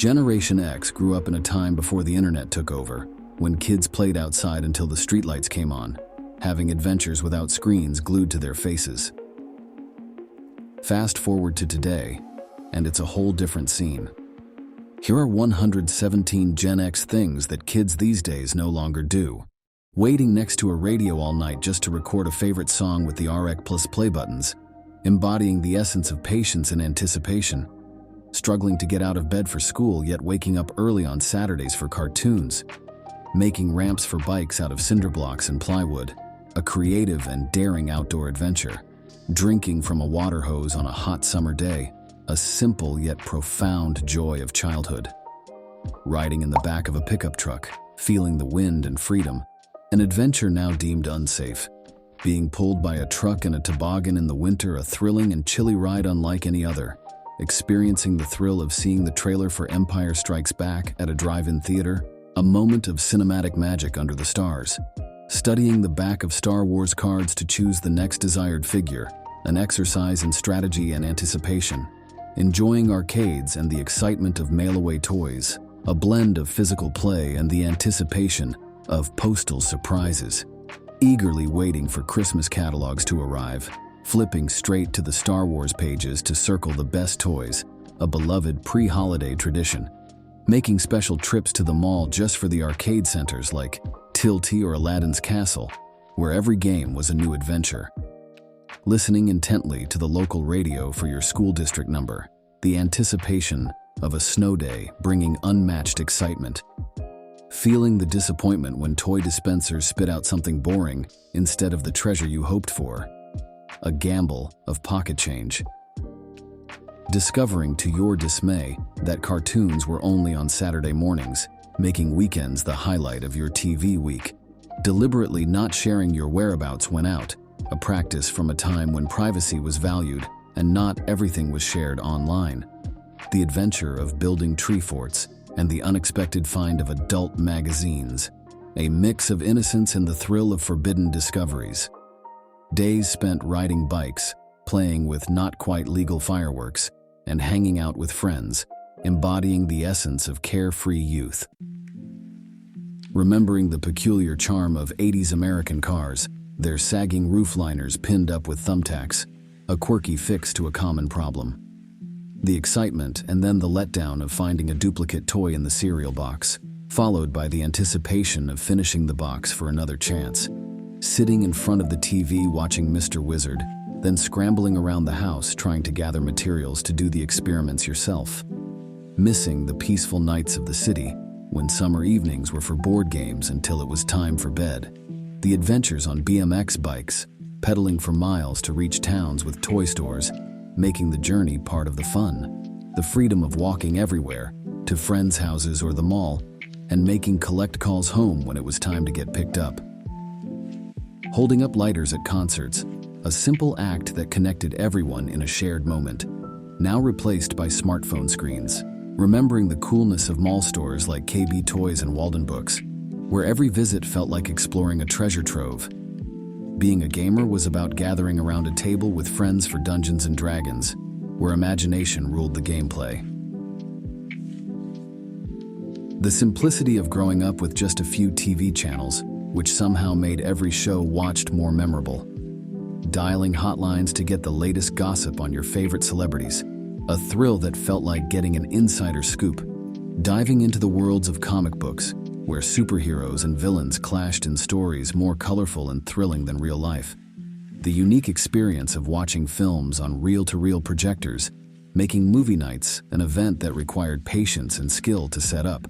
Generation X grew up in a time before the internet took over, when kids played outside until the streetlights came on, having adventures without screens glued to their faces. Fast forward to today, and it's a whole different scene. Here are 117 Gen X things that kids these days no longer do. Waiting next to a radio all night just to record a favorite song with the RX plus play buttons, embodying the essence of patience and anticipation. Struggling to get out of bed for school yet waking up early on Saturdays for cartoons. Making ramps for bikes out of cinder blocks and plywood, a creative and daring outdoor adventure. Drinking from a water hose on a hot summer day, a simple yet profound joy of childhood. Riding in the back of a pickup truck, feeling the wind and freedom, an adventure now deemed unsafe. Being pulled by a truck and a toboggan in the winter, a thrilling and chilly ride unlike any other. Experiencing the thrill of seeing the trailer for Empire Strikes Back at a drive-in theater, a moment of cinematic magic under the stars. Studying the back of Star Wars cards to choose the next desired figure, an exercise in strategy and anticipation. Enjoying arcades and the excitement of mail-away toys, a blend of physical play and the anticipation of postal surprises. Eagerly waiting for Christmas catalogs to arrive, flipping straight to the Star Wars pages to circle the best toys, a beloved pre-holiday tradition. Making special trips to the mall just for the arcade centers like Tilty or Aladdin's Castle, where every game was a new adventure. Listening intently to the local radio for your school district number, the anticipation of a snow day bringing unmatched excitement. Feeling the disappointment when toy dispensers spit out something boring instead of the treasure you hoped for. A gamble of pocket change. Discovering to your dismay that cartoons were only on Saturday mornings, making weekends the highlight of your TV week. Deliberately not sharing your whereabouts when out, a practice from a time when privacy was valued and not everything was shared online. The adventure of building tree forts and the unexpected find of adult magazines. A mix of innocence and the thrill of forbidden discoveries. Days spent riding bikes, playing with not quite legal fireworks, and hanging out with friends, embodying the essence of carefree youth. Remembering the peculiar charm of 80s American cars, their sagging roofliners pinned up with thumbtacks, a quirky fix to a common problem. The excitement and then the letdown of finding a duplicate toy in the cereal box, followed by the anticipation of finishing the box for another chance. Sitting in front of the TV watching Mr. Wizard, then scrambling around the house trying to gather materials to do the experiments yourself. Missing the peaceful nights of the city, when summer evenings were for board games until it was time for bed. The adventures on BMX bikes, pedaling for miles to reach towns with toy stores, making the journey part of the fun. The freedom of walking everywhere, to friends' houses or the mall, and making collect calls home when it was time to get picked up. Holding up lighters at concerts, a simple act that connected everyone in a shared moment, now replaced by smartphone screens. Remembering the coolness of mall stores like KB Toys and Walden Books, where every visit felt like exploring a treasure trove. Being a gamer was about gathering around a table with friends for Dungeons and Dragons, where imagination ruled the gameplay. The simplicity of growing up with just a few TV channels, which somehow made every show watched more memorable. Dialing hotlines to get the latest gossip on your favorite celebrities, a thrill that felt like getting an insider scoop. Diving into the worlds of comic books, where superheroes and villains clashed in stories more colorful and thrilling than real life. The unique experience of watching films on reel-to-reel projectors, making movie nights an event that required patience and skill to set up.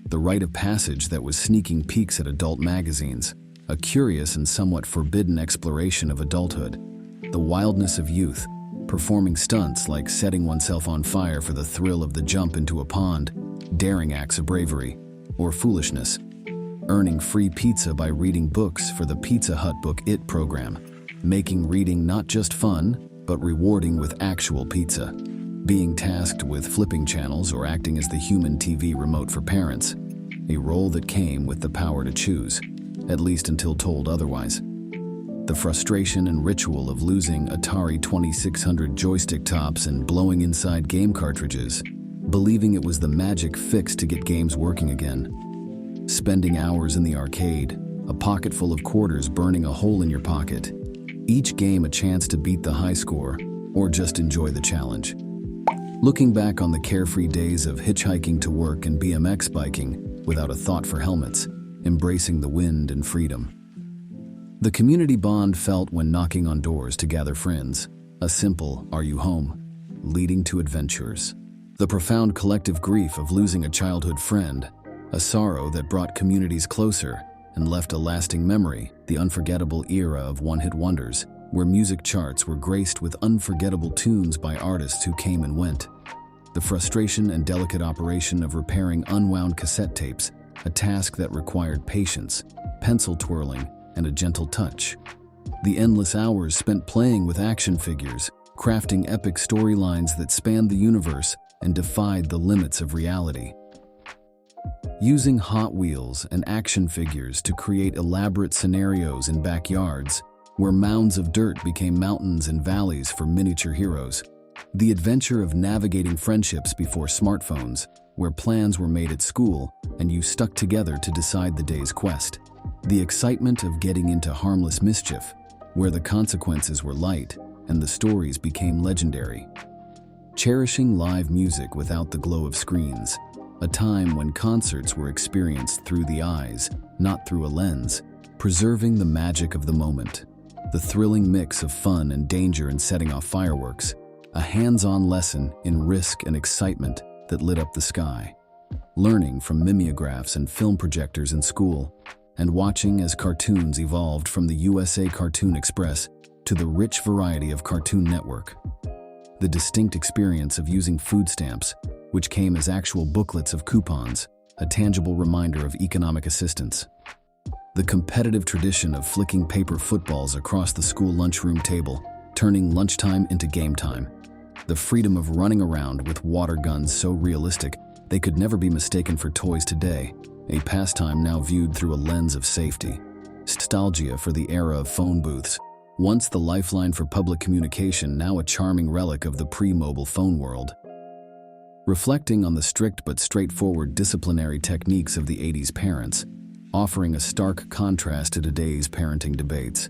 The rite of passage that was sneaking peeks at adult magazines, a curious and somewhat forbidden exploration of adulthood. The wildness of youth, performing stunts like setting oneself on fire for the thrill of the jump into a pond, daring acts of bravery, or foolishness. Earning free pizza by reading books for the Pizza Hut Book It program, making reading not just fun, but rewarding with actual pizza. Being tasked with flipping channels or acting as the human TV remote for parents, a role that came with the power to choose, at least until told otherwise. The frustration and ritual of losing Atari 2600 joystick tops and blowing inside game cartridges, believing it was the magic fix to get games working again. Spending hours in the arcade, a pocket full of quarters burning a hole in your pocket. Each game a chance to beat the high score, or just enjoy the challenge. Looking back on the carefree days of hitchhiking to work and BMX biking without a thought for helmets, embracing the wind and freedom. The community bond felt when knocking on doors to gather friends, a simple "Are you home?" leading to adventures. The profound collective grief of losing a childhood friend, a sorrow that brought communities closer and left a lasting memory, the unforgettable era of one-hit wonders, where music charts were graced with unforgettable tunes by artists who came and went. The frustration and delicate operation of repairing unwound cassette tapes, a task that required patience, pencil twirling, and a gentle touch. The endless hours spent playing with action figures, crafting epic storylines that spanned the universe and defied the limits of reality. Using Hot Wheels and action figures to create elaborate scenarios in backyards, where mounds of dirt became mountains and valleys for miniature heroes. The adventure of navigating friendships before smartphones, where plans were made at school and you stuck together to decide the day's quest. The excitement of getting into harmless mischief, where the consequences were light and the stories became legendary. Cherishing live music without the glow of screens, a time when concerts were experienced through the eyes, not through a lens, preserving the magic of the moment. The thrilling mix of fun and danger in setting off fireworks, a hands-on lesson in risk and excitement that lit up the sky. Learning from mimeographs and film projectors in school, and watching as cartoons evolved from the USA Cartoon Express to the rich variety of Cartoon Network. The distinct experience of using food stamps, which came as actual booklets of coupons, a tangible reminder of economic assistance. The competitive tradition of flicking paper footballs across the school lunchroom table, turning lunchtime into game time. The freedom of running around with water guns so realistic they could never be mistaken for toys today, a pastime now viewed through a lens of safety. Nostalgia for the era of phone booths, once the lifeline for public communication, now a charming relic of the pre-mobile phone world. Reflecting on the strict but straightforward disciplinary techniques of the 80s parents, offering a stark contrast to today's parenting debates.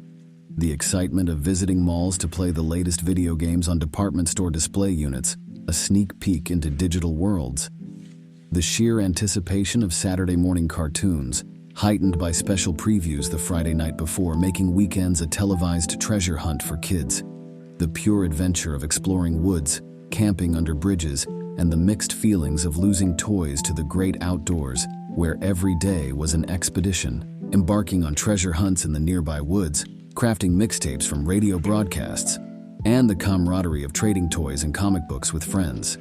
The excitement of visiting malls to play the latest video games on department store display units, a sneak peek into digital worlds. The sheer anticipation of Saturday morning cartoons, heightened by special previews the Friday night before, making weekends a televised treasure hunt for kids. The pure adventure of exploring woods, camping under bridges, and the mixed feelings of losing toys to the great outdoors, where every day was an expedition, embarking on treasure hunts in the nearby woods, crafting mixtapes from radio broadcasts, and the camaraderie of trading toys and comic books with friends.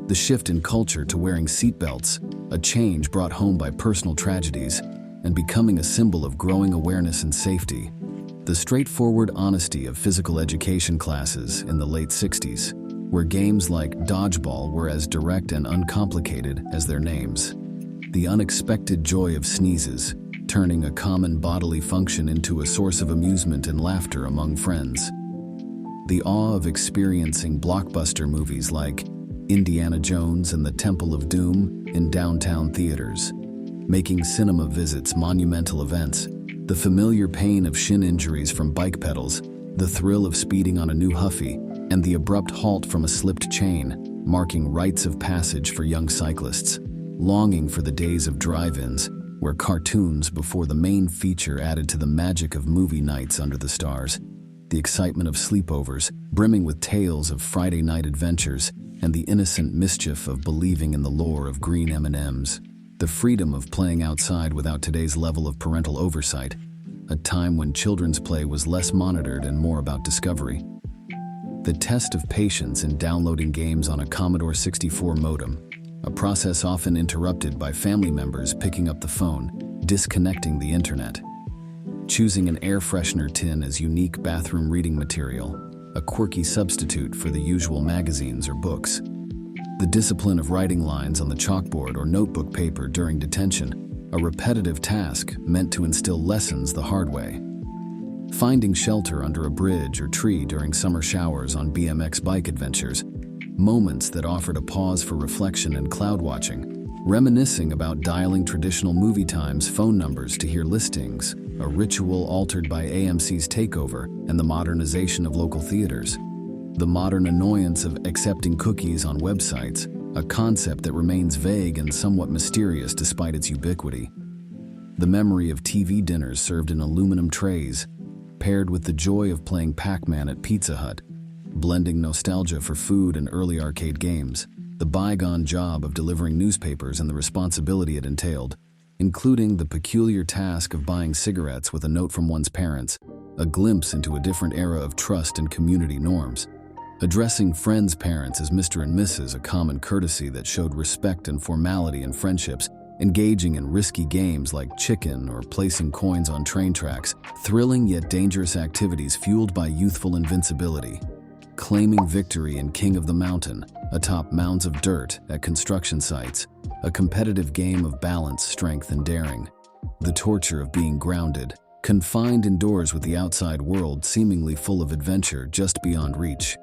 The shift in culture to wearing seatbelts, a change brought home by personal tragedies, and becoming a symbol of growing awareness and safety. The straightforward honesty of physical education classes in the late 60s, where games like dodgeball were as direct and uncomplicated as their names. The unexpected joy of sneezes, turning a common bodily function into a source of amusement and laughter among friends. The awe of experiencing blockbuster movies like Indiana Jones and the Temple of Doom in downtown theaters, making cinema visits monumental events, the familiar pain of shin injuries from bike pedals, the thrill of speeding on a new Huffy, and the abrupt halt from a slipped chain, marking rites of passage for young cyclists, longing for the days of drive-ins, where cartoons before the main feature added to the magic of movie nights under the stars, the excitement of sleepovers, brimming with tales of Friday night adventures, and the innocent mischief of believing in the lore of green M&Ms, the freedom of playing outside without today's level of parental oversight, a time when children's play was less monitored and more about discovery. The test of patience in downloading games on a Commodore 64 modem, a process often interrupted by family members picking up the phone, disconnecting the internet. Choosing an air freshener tin as unique bathroom reading material, a quirky substitute for the usual magazines or books. The discipline of writing lines on the chalkboard or notebook paper during detention, a repetitive task meant to instill lessons the hard way. Finding shelter under a bridge or tree during summer showers on BMX bike adventures, moments that offered a pause for reflection and cloud watching, reminiscing about dialing traditional movie times phone numbers to hear listings, a ritual altered by AMC's takeover and the modernization of local theaters. The modern annoyance of accepting cookies on websites, a concept that remains vague and somewhat mysterious despite its ubiquity. The memory of TV dinners served in aluminum trays, paired with the joy of playing Pac-Man at Pizza Hut, blending nostalgia for food and early arcade games, the bygone job of delivering newspapers and the responsibility it entailed, including the peculiar task of buying cigarettes with a note from one's parents, a glimpse into a different era of trust and community norms. Addressing friends' parents as Mr. and Mrs., a common courtesy that showed respect and formality in friendships, engaging in risky games like chicken or placing coins on train tracks, thrilling yet dangerous activities fueled by youthful invincibility. Claiming victory in King of the Mountain, atop mounds of dirt at construction sites, a competitive game of balance, strength, and daring. The torture of being grounded, confined indoors with the outside world seemingly full of adventure just beyond reach.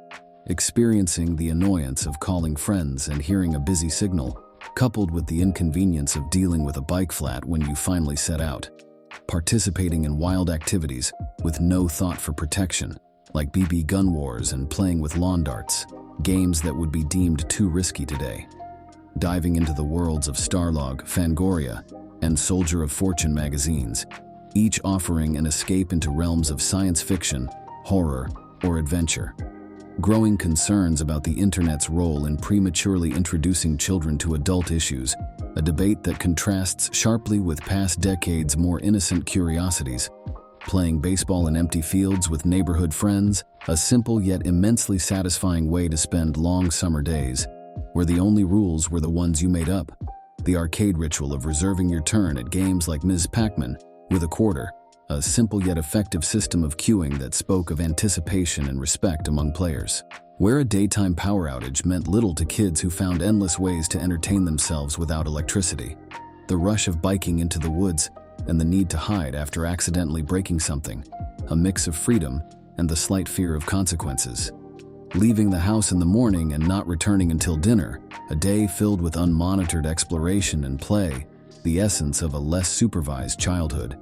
Experiencing the annoyance of calling friends and hearing a busy signal, coupled with the inconvenience of dealing with a bike flat when you finally set out. Participating in wild activities with no thought for protection, like BB gun wars and playing with lawn darts, games that would be deemed too risky today. Diving into the worlds of Starlog, Fangoria, and Soldier of Fortune magazines, each offering an escape into realms of science fiction, horror, or adventure. Growing concerns about the internet's role in prematurely introducing children to adult issues, a debate that contrasts sharply with past decades' more innocent curiosities. Playing baseball in empty fields with neighborhood friends, a simple yet immensely satisfying way to spend long summer days, where the only rules were the ones you made up. The arcade ritual of reserving your turn at games like Ms. Pac-Man with a quarter, a simple yet effective system of queuing that spoke of anticipation and respect among players. Where a daytime power outage meant little to kids who found endless ways to entertain themselves without electricity. The rush of biking into the woods and the need to hide after accidentally breaking something, a mix of freedom and the slight fear of consequences. Leaving the house in the morning and not returning until dinner, a day filled with unmonitored exploration and play, the essence of a less supervised childhood.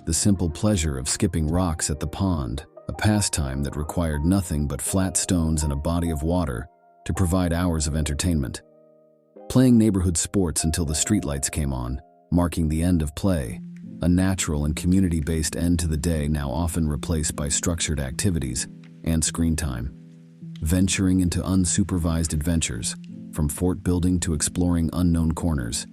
The simple pleasure of skipping rocks at the pond, a pastime that required nothing but flat stones and a body of water to provide hours of entertainment. Playing neighborhood sports until the streetlights came on, marking the end of play, a natural and community-based end to the day now often replaced by structured activities and screen time. Venturing into unsupervised adventures, from fort building to exploring unknown corners.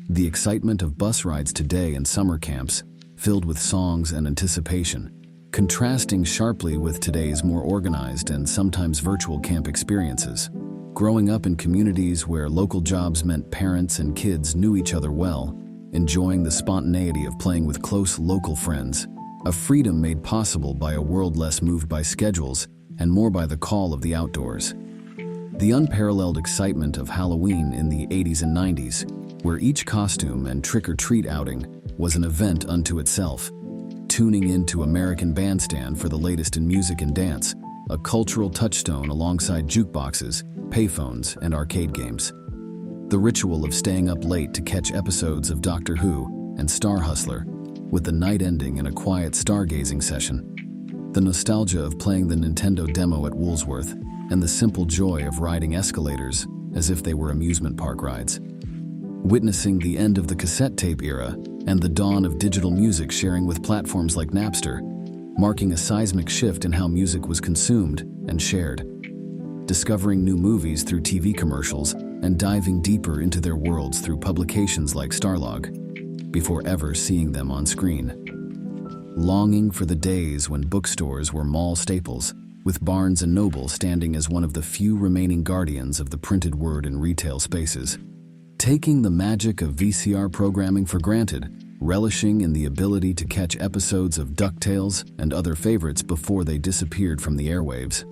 The excitement of bus rides today and summer camps, filled with songs and anticipation, contrasting sharply with today's more organized and sometimes virtual camp experiences. Growing up in communities where local jobs meant parents and kids knew each other well, enjoying the spontaneity of playing with close local friends, a freedom made possible by a world less moved by schedules and more by the call of the outdoors. The unparalleled excitement of Halloween in the 80s and 90s, where each costume and trick-or-treat outing was an event unto itself. Tuning into American Bandstand for the latest in music and dance, a cultural touchstone alongside jukeboxes, payphones, and arcade games. The ritual of staying up late to catch episodes of Doctor Who and Star Hustler, with the night ending in a quiet stargazing session. The nostalgia of playing the Nintendo demo at Woolsworth, and the simple joy of riding escalators as if they were amusement park rides. Witnessing the end of the cassette tape era and the dawn of digital music sharing with platforms like Napster, marking a seismic shift in how music was consumed and shared. Discovering new movies through TV commercials and diving deeper into their worlds through publications like Starlog, before ever seeing them on screen. Longing for the days when bookstores were mall staples, with Barnes & Noble standing as one of the few remaining guardians of the printed word in retail spaces. Taking the magic of VCR programming for granted, relishing in the ability to catch episodes of DuckTales and other favorites before they disappeared from the airwaves.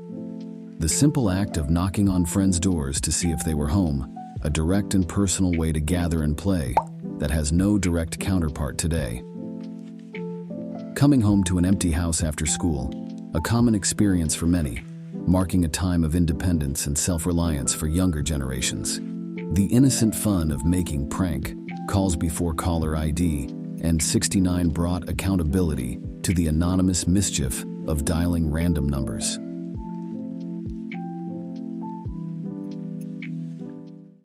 The simple act of knocking on friends' doors to see if they were home, a direct and personal way to gather and play that has no direct counterpart today. Coming home to an empty house after school, a common experience for many, marking a time of independence and self-reliance for younger generations. The innocent fun of making prank calls before caller ID and 69 brought accountability to the anonymous mischief of dialing random numbers.